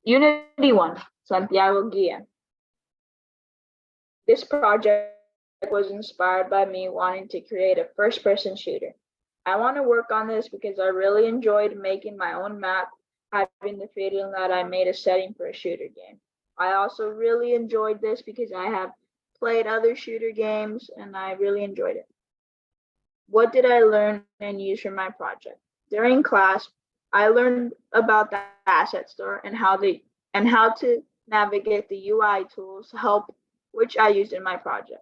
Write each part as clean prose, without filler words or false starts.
Unity 1, Santiago Guia. This project was inspired by me wanting to create a first-person shooter. I want to work on this because I really enjoyed making my own map, having the feeling that I made a setting for a shooter game. I also really enjoyed this because I have played other shooter games and I really enjoyed it. What did I learn and use for my project? During class, I learned about the asset store and how to navigate the UI tools help, which I used in my project.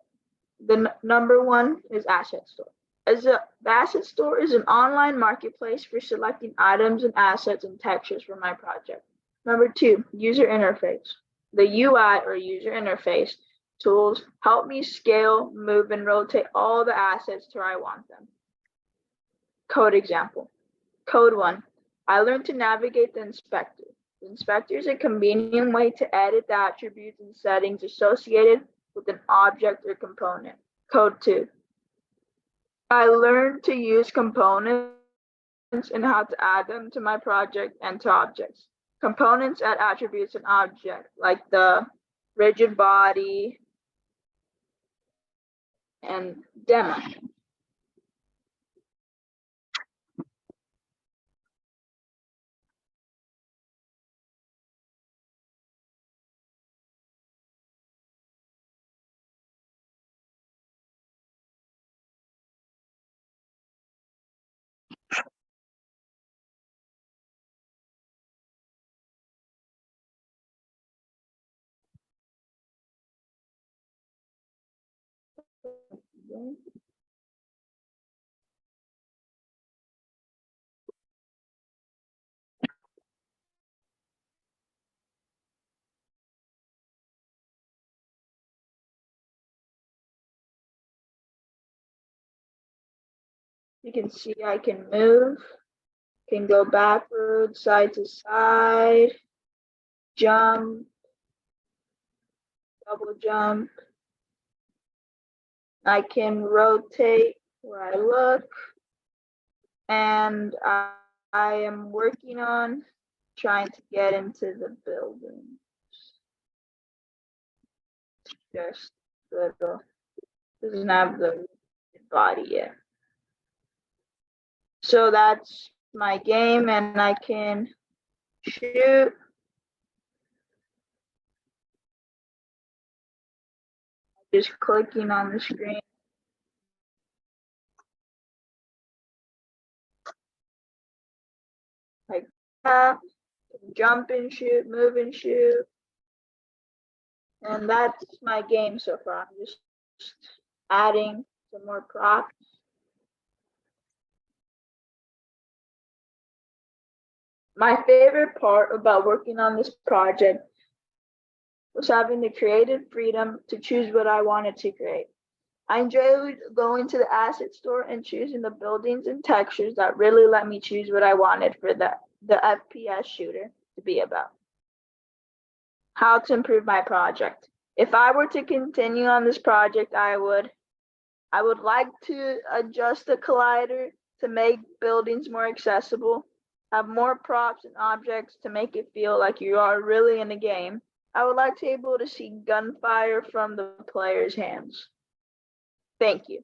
The number one is asset store. The asset store is an online marketplace for selecting items and assets and textures for my project. Number two, user interface. The UI or user interface tools help me scale, move, and rotate all the assets to where I want them. Code example. Code 1. I learned to navigate the inspector. The inspector is a convenient way to edit the attributes and settings associated with an object or component. Code 2. I learned to use components and how to add them to my project and to objects. Components add attributes and objects like the rigid body and demo. You can see I can move, can go backwards, side to side, jump, double jump. I can rotate where I look, and I am working on trying to get into the building. Just little, doesn't have the body yet. So that's my game, and I can shoot. Just clicking on the screen. Like that, jump and shoot, move and shoot. And that's my game so far. I'm just adding some more props. My favorite part about working on this project was having the creative freedom to choose what I wanted to create. I enjoyed going to the asset store and choosing the buildings and textures that really let me choose what I wanted for the FPS shooter to be about. How to improve my project. If I were to continue on this project, I would like to adjust the collider to make buildings more accessible, have more props and objects to make it feel like you are really in the game. I would like to be able to see gunfire from the player's hands. Thank you.